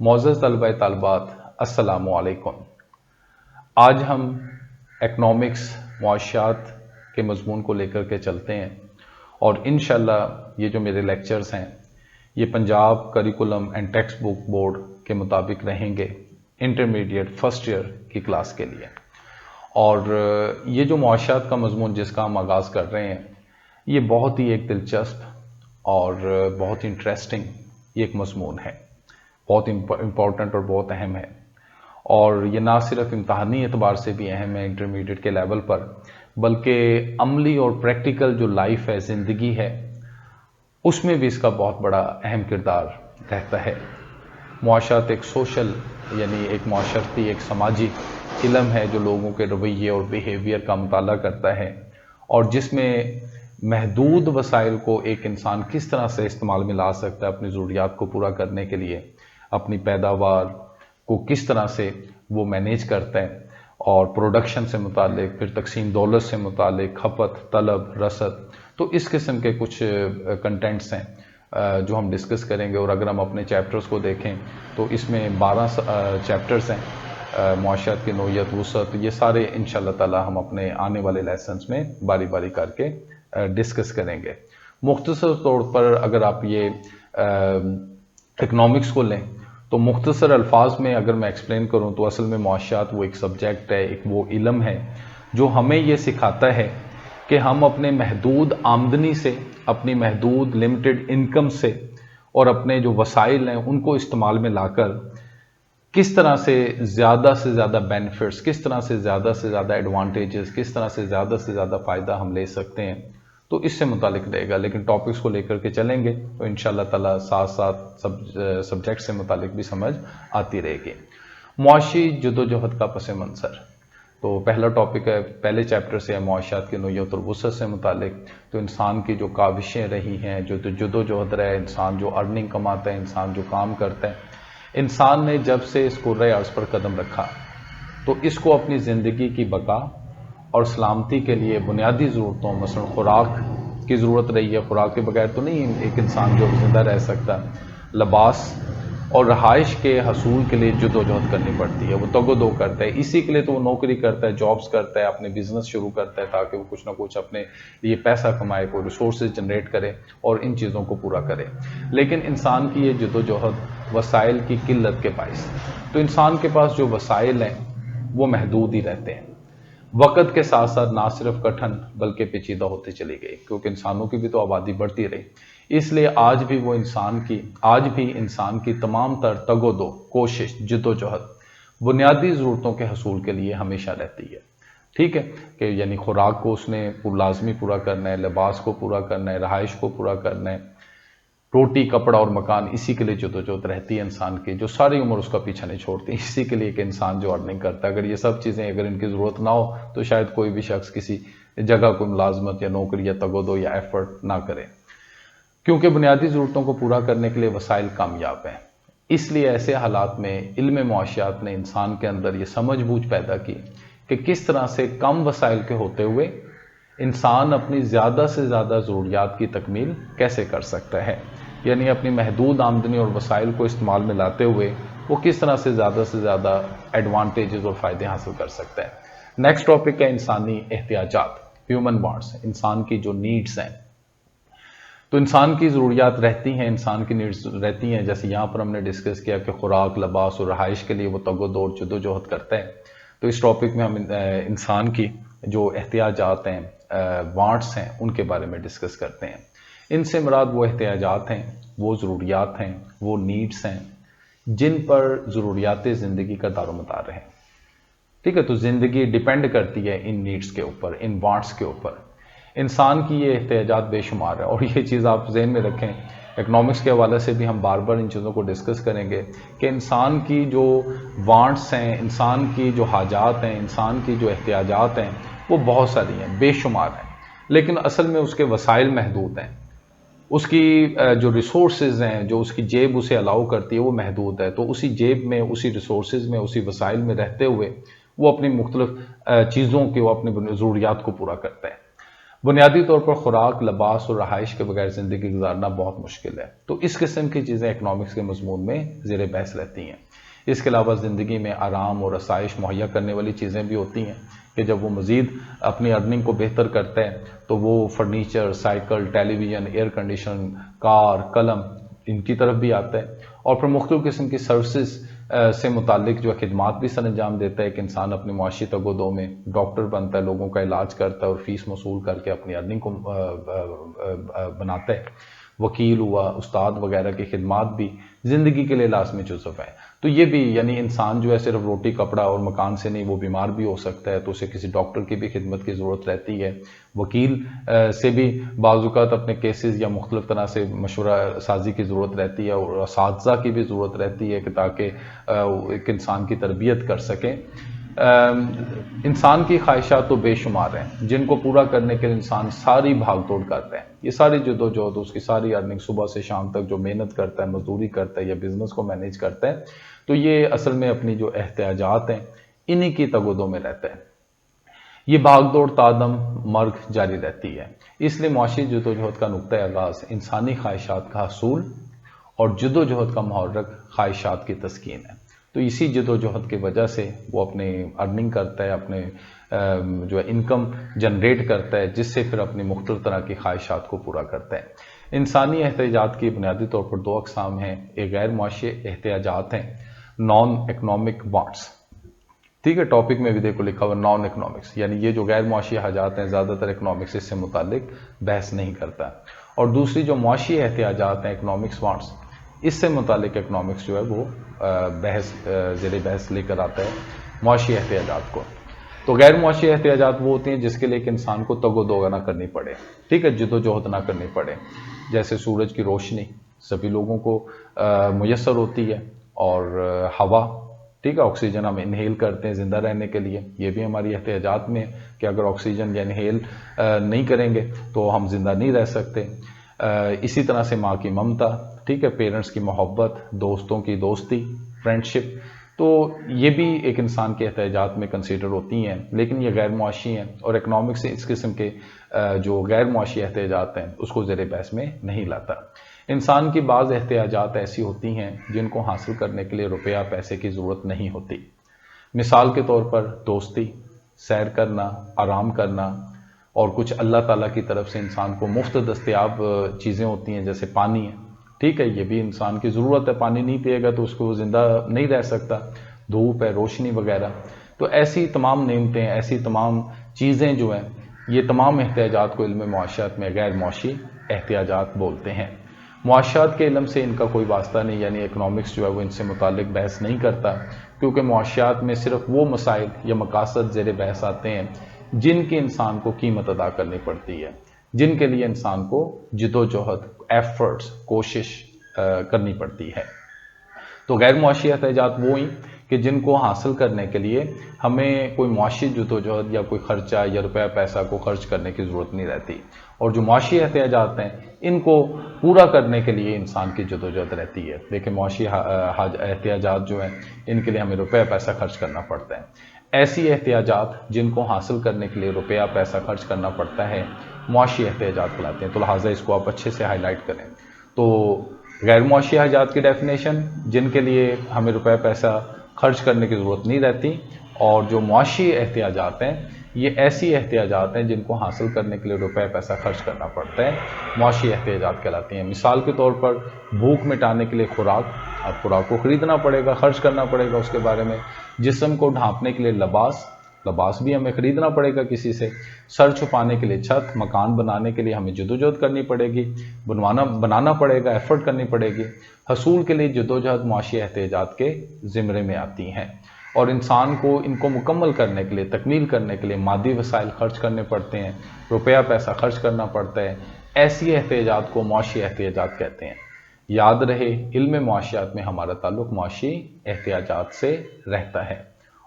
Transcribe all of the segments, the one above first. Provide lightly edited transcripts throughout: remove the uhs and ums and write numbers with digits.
معزز طلبہ طالبات، السلام علیکم۔ آج ہم اکنامکس معاشیات کے مضمون کو لے کر کے چلتے ہیں اور انشاءاللہ یہ جو میرے لیکچرز ہیں یہ Punjab curriculum and text book board کے مطابق رہیں گے انٹرمیڈیٹ فرسٹ ایئر کی کلاس کے لیے۔ اور یہ جو معاشیات کا مضمون جس کا ہم آغاز کر رہے ہیں یہ بہت ہی ایک دلچسپ اور بہت انٹرسٹنگ یہ ایک مضمون ہے، بہت امپورٹنٹ اور بہت اہم ہے، اور یہ نہ صرف امتحانی اعتبار سے بھی اہم ہے انٹرمیڈیٹ کے لیول پر، بلکہ عملی اور پریکٹیکل جو لائف ہے، زندگی ہے، اس میں بھی اس کا بہت بڑا اہم کردار رہتا ہے۔ معاشیات ایک سوشل یعنی ایک معاشرتی ایک سماجی علم ہے جو لوگوں کے رویے اور بیہیویئر کا مطالعہ کرتا ہے، اور جس میں محدود وسائل کو ایک انسان کس طرح سے استعمال میں لا سکتا ہے اپنی ضروریات کو پورا کرنے کے لیے، اپنی پیداوار کو کس طرح سے وہ مینیج کرتا ہے، اور پروڈکشن سے متعلق، پھر تقسیم دولت سے متعلق، کھپت، طلب، رسد، تو اس قسم کے کچھ کنٹینٹس ہیں جو ہم ڈسکس کریں گے۔ اور اگر ہم اپنے چیپٹرز کو دیکھیں تو اس میں 12 چیپٹرز ہیں، معاشیات کی نوعیت، وسعت، یہ سارے انشاءاللہ تعالی ہم اپنے آنے والے لیسنز میں باری باری کر کے ڈسکس کریں گے۔ مختصر طور پر اگر آپ یہ اکنامکس کو لیں تو مختصر الفاظ میں اگر میں ایکسپلین کروں تو اصل میں معاشیات وہ ایک سبجیکٹ ہے، ایک وہ علم ہے جو ہمیں یہ سکھاتا ہے کہ ہم اپنے محدود آمدنی سے، اپنی محدود لمیٹڈ انکم سے، اور اپنے جو وسائل ہیں ان کو استعمال میں لا کر کس طرح سے زیادہ بینیفٹس، کس طرح سے زیادہ ایڈوانٹیجز، کس طرح سے زیادہ فائدہ ہم لے سکتے ہیں، تو اس سے متعلق رہے گا۔ لیکن ٹاپکس کو لے کر کے چلیں گے تو انشاءاللہ تعالی ساتھ ساتھ سبجیکٹ سے متعلق بھی سمجھ آتی رہے گی۔ معاشی جدوجہد کا پس منظر، تو پہلا ٹاپک ہے، پہلے چیپٹر سے ہے معاشیات کی نوعیت اور وسعت سے متعلق۔ تو انسان کی جو کاوشیں رہی ہیں، جو جدوجہد رہا ہے، انسان جو ارننگ کماتا ہے، انسان جو کام کرتا ہے، انسان نے جب سے اس کرۂ ارض پر قدم رکھا تو اس کو اپنی زندگی کی بقا اور سلامتی کے لیے بنیادی ضرورتوں، مثلا خوراک کی ضرورت رہی ہے، خوراک کے بغیر تو نہیں ایک انسان جو زندہ رہ سکتا، لباس اور رہائش کے حصول کے لیے جدوجہد کرنی پڑتی ہے، وہ تگ و دو کرتا ہے، اسی کے لیے تو وہ نوکری کرتا ہے، جابز کرتا ہے، اپنے بزنس شروع کرتا ہے تاکہ وہ کچھ نہ کچھ اپنے لیے پیسہ کمائے، کوئی ریسورسز جنریٹ کرے اور ان چیزوں کو پورا کرے۔ لیکن انسان کی یہ جدوجہد وسائل کی قلت کے باعث، تو انسان کے پاس جو وسائل ہیں وہ محدود ہی رہتے ہیں، وقت کے ساتھ ساتھ نہ صرف کٹھن بلکہ پیچیدہ ہوتے چلی گئی، کیونکہ انسانوں کی بھی تو آبادی بڑھتی رہی۔ اس لیے آج بھی انسان کی تمام تر تگ و دو، کوشش، جدوجہد بنیادی ضرورتوں کے حصول کے لیے ہمیشہ رہتی ہے۔ ٹھیک ہے کہ یعنی خوراک کو اس نے لازمی پورا کرنا ہے، لباس کو پورا کرنا ہے، رہائش کو پورا کرنا ہے، روٹی، کپڑا اور مکان، اسی کے لیے جدوجہد رہتی ہے انسان کی، جو ساری عمر اس کا پیچھا نہیں چھوڑتی، اسی کے لیے کہ انسان جو ارننگ کرتا ہے۔ اگر یہ سب چیزیں اگر ان کی ضرورت نہ ہو تو شاید کوئی بھی شخص کسی جگہ کوئی ملازمت یا نوکری یا تگ و دو یا ایفرٹ نہ کرے، کیونکہ بنیادی ضرورتوں کو پورا کرنے کے لیے وسائل کامیاب ہیں۔ اس لیے ایسے حالات میں علم معاشیات نے انسان کے اندر یہ سمجھ بوجھ پیدا کی کہ کس طرح سے کم وسائل کے ہوتے ہوئے انسان اپنی زیادہ سے زیادہ ضروریات کی تکمیل کیسے کر سکتا ہے، یعنی اپنی محدود آمدنی اور وسائل کو استعمال میں لاتے ہوئے وہ کس طرح سے زیادہ ایڈوانٹیجز اور فائدے حاصل کر سکتا ہے۔ نیکسٹ ٹاپک ہے انسانی احتیاجات، ہیومن وانٹس، انسان کی جو نیڈز ہیں۔ تو انسان کی ضروریات رہتی ہیں، انسان کی نیڈز رہتی ہیں، جیسے یہاں پر ہم نے ڈسکس کیا کہ خوراک، لباس اور رہائش کے لیے وہ تگ و دو اور جدوجہد کرتا ہے۔ تو اس ٹاپک میں ہم انسان کی جو احتیاجات ہیں، وانٹس ہیں، ان کے بارے میں ڈسکس کرتے ہیں۔ ان سے مراد وہ احتیاجات ہیں، وہ ضروریات ہیں، وہ نیڈز ہیں جن پر ضروریات زندگی کا دار و مدار ہے۔ ٹھیک ہے، تو زندگی ڈیپینڈ کرتی ہے ان نیڈز کے اوپر، ان وانٹس کے اوپر۔ انسان کی یہ احتیاجات بے شمار ہے، اور یہ چیز آپ ذہن میں رکھیں، اکنامکس کے حوالے سے بھی ہم بار بار ان چیزوں کو ڈسکس کریں گے کہ انسان کی جو وانٹس ہیں، انسان کی جو حاجات ہیں، انسان کی جو احتیاجات ہیں وہ بہت ساری ہیں، بے شمار ہیں، لیکن اصل میں اس کے وسائل محدود ہیں، اس کی جو ریسورسز ہیں، جو اس کی جیب اسے الاؤ کرتی ہے وہ محدود ہے۔ تو اسی جیب میں، اسی ریسورسز میں، اسی وسائل میں رہتے ہوئے وہ اپنی مختلف چیزوں کی، وہ اپنی ضروریات کو پورا کرتا ہے۔ بنیادی طور پر خوراک، لباس اور رہائش کے بغیر زندگی گزارنا بہت مشکل ہے، تو اس قسم کی چیزیں اکنامکس کے مضمون میں زیر بحث رہتی ہیں۔ اس کے علاوہ زندگی میں آرام اور آسائش مہیا کرنے والی چیزیں بھی ہوتی ہیں کہ جب وہ مزید اپنی ارننگ کو بہتر کرتا ہے تو وہ فرنیچر، سائیکل، ٹیلی ویژن، ایئر کنڈیشن، کار، قلم، ان کی طرف بھی آتا ہے، اور پھر مختلف قسم کی سروسز سے متعلق جو خدمات بھی سر انجام دیتا ہے کہ انسان اپنی معاشی تگ و دو میں ڈاکٹر بنتا ہے، لوگوں کا علاج کرتا ہے اور فیس وصول کر کے اپنی ارننگ کو بناتا ہے۔ وکیل ہوا، استاد وغیرہ کی خدمات بھی زندگی کے لیے لازمی جزو ہے۔ تو یہ بھی یعنی انسان جو ہے صرف روٹی کپڑا اور مکان سے نہیں، وہ بیمار بھی ہو سکتا ہے تو اسے کسی ڈاکٹر کی بھی خدمت کی ضرورت رہتی ہے۔ وکیل سے بھی بعض اوقات اپنے کیسز یا مختلف طرح سے مشورہ سازی کی ضرورت رہتی ہے، اور اساتذہ کی بھی ضرورت رہتی ہے کہ تاکہ ایک انسان کی تربیت کر سکیں۔ انسان کی خواہشات تو بے شمار ہیں جن کو پورا کرنے کے لیے انسان ساری بھاگ توڑ کرتا ہے، یہ ساری جدوجہد، اس کی ساری ارننگ، صبح سے شام تک جو محنت کرتا ہے، مزدوری کرتا ہے یا بزنس کو مینیج کرتا ہے، تو یہ اصل میں اپنی جو احتیاجات ہیں انہی کی تگ و دو میں رہتا ہے۔ یہ بھاگ دوڑ تادم مرگ جاری رہتی ہے، اس لیے معاشی جدوجہد کا نقطۂ آغاز انسانی خواہشات کا حصول اور جدوجہد کا محرک خواہشات کی تسکین ہے۔ تو اسی جدوجہد کی وجہ سے وہ اپنے ارننگ کرتا ہے، اپنے جو انکم جنریٹ کرتا ہے، جس سے پھر اپنی مختلف طرح کی خواہشات کو پورا کرتا ہے۔ انسانی احتیاجات کی بنیادی طور پر دو اقسام ہیں، ایک غیر معاشی احتیاجات ہیں، نان اکنامک وانٹس، ٹھیک ہے، ٹاپک میں بھی دیکھو لکھا ہوا نان اکنامکس، یعنی یہ جو غیر معاشی حاجات ہیں زیادہ تر اکنامکس اس سے متعلق بحث نہیں کرتا، اور دوسری جو معاشی احتیاجات ہیں اکنامکس وانٹس، اس سے متعلق اکنامکس جو ہے وہ بحث زیر بحث لے کر آتا ہے معاشی احتیاجات کو۔ تو غیر معاشی احتیاجات وہ ہوتی ہیں جس کے لیے ایک انسان کو تگ و دو نہ کرنی پڑے، ٹھیک ہے، جدوجہد نہ کرنی پڑے، جیسے سورج کی روشنی سبھی لوگوں کو میسر ہوتی ہے، اور ہوا، ٹھیک ہے، آکسیجن ہم انہیل کرتے ہیں زندہ رہنے کے لیے، یہ بھی ہماری احتیاجات میں ہے کہ اگر آکسیجن یا انہیل نہیں کریں گے تو ہم زندہ نہیں رہ سکتے۔ اسی طرح سے ماں کی ممتا، ٹھیک ہے، پیرنٹس کی محبت، دوستوں کی دوستی، فرینڈشپ، تو یہ بھی ایک انسان کے احتیاجات میں کنسیڈر ہوتی ہیں، لیکن یہ غیر معاشی ہیں، اور اکنامکس اس قسم کے جو غیر معاشی احتیاجات ہیں اس کو زیر بحث میں نہیں لاتا۔ انسان کی بعض احتیاجات ایسی ہوتی ہیں جن کو حاصل کرنے کے لیے روپیہ پیسے کی ضرورت نہیں ہوتی، مثال کے طور پر دوستی، سیر کرنا، آرام کرنا، اور کچھ اللہ تعالیٰ کی طرف سے انسان کو مفت دستیاب چیزیں ہوتی ہیں جیسے پانی ہے، ٹھیک ہے، یہ بھی انسان کی ضرورت ہے، پانی نہیں پیے گا تو اس کو وہ زندہ نہیں رہ سکتا، دھوپ ہے، روشنی وغیرہ، تو ایسی تمام نعمتیں، ایسی تمام چیزیں جو ہیں، یہ تمام احتیاجات کو علم معاشیات میں غیر معاشی احتیاجات بولتے ہیں۔ معاشیات کے علم سے ان کا کوئی واسطہ نہیں، یعنی اکنامکس جو ہے وہ ان سے متعلق بحث نہیں کرتا، کیونکہ معاشیات میں صرف وہ مسائل یا مقاصد زیر بحث آتے ہیں جن کی انسان کو قیمت ادا کرنی پڑتی ہے، جن کے لیے انسان کو جدوجہد، ایفرٹس، کوشش کرنی پڑتی ہے۔ تو غیر معاشی احتیاجات وہ ہیں کہ جن کو حاصل کرنے کے لیے ہمیں کوئی معاشی جدوجہد یا کوئی خرچہ یا روپیہ پیسہ کو خرچ کرنے کی ضرورت نہیں رہتی، اور جو معاشی احتیاجات ہیں ان کو پورا کرنے کے لیے انسان کی جدوجہد رہتی ہے، لیکن معاشی احتیاجات جو ہیں ان کے لیے ہمیں روپیہ پیسہ خرچ کرنا پڑتا ہے۔ ایسی احتیاجات جن کو حاصل کرنے کے لیے روپیہ پیسہ خرچ کرنا پڑتا ہے معاشی احتیاجات کہلاتے ہیں، تو لہٰذا اس کو آپ اچھے سے ہائی لائٹ کریں۔ تو غیر معاشی حاجات کی ڈیفینیشن، جن کے لیے ہمیں روپے پیسہ خرچ کرنے کی ضرورت نہیں رہتی، اور جو معاشی احتیاجات ہیں یہ ایسی احتیاجات ہیں جن کو حاصل کرنے کے لیے روپے پیسہ خرچ کرنا پڑتا ہے، معاشی احتیاجات کہلاتی ہیں۔ مثال کے طور پر بھوک مٹانے کے لیے خوراک، اب خوراک کو خریدنا پڑے گا، خرچ کرنا پڑے گا اس کے بارے میں، جسم کو ڈھانپنے کے لیے لباس بھی ہمیں خریدنا پڑے گا کسی سے، سر چھپانے کے لیے چھت، مکان بنانے کے لیے ہمیں جدوجہد کرنی پڑے گی، بنانا پڑے گا، ایفرٹ کرنی پڑے گی۔ حصول کے لیے جدوجہد معاشی احتیاجات کے زمرے میں آتی ہیں، اور انسان کو ان کو مکمل کرنے کے لیے، تکمیل کرنے کے لیے مادی وسائل خرچ کرنے پڑتے ہیں، روپیہ پیسہ خرچ کرنا پڑتا ہے۔ ایسی احتیاجات کو معاشی احتیاجات کہتے ہیں۔ یاد رہے، علم معاشیات میں ہمارا تعلق معاشی احتیاجات سے رہتا ہے،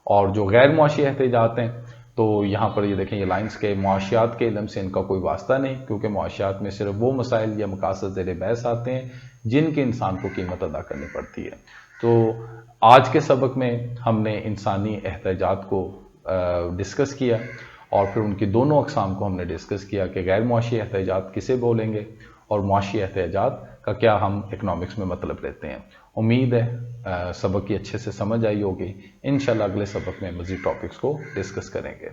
اور جو غیر معاشی احتیاجات ہیں تو یہاں پر یہ دیکھیں، یہ لائنز کے معاشیات کے علم سے ان کا کوئی واسطہ نہیں، کیونکہ معاشیات میں صرف وہ مسائل یا مقاصد زیر بحث آتے ہیں جن کی انسان کو قیمت ادا کرنی پڑتی ہے۔ تو آج کے سبق میں ہم نے انسانی احتیاجات کو ڈسکس کیا، اور پھر ان کی دونوں اقسام کو ہم نے ڈسکس کیا کہ غیر معاشی احتیاجات کسے بولیں گے اور معاشی احتیاجات کا کیا ہم اکنامکس میں مطلب لیتے ہیں۔ امید ہے سبق کی اچھے سے سمجھ آئی ہوگی۔ انشاءاللہ اگلے سبق میں مزید ٹاپکس کو ڈسکس کریں گے۔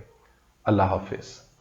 اللہ حافظ۔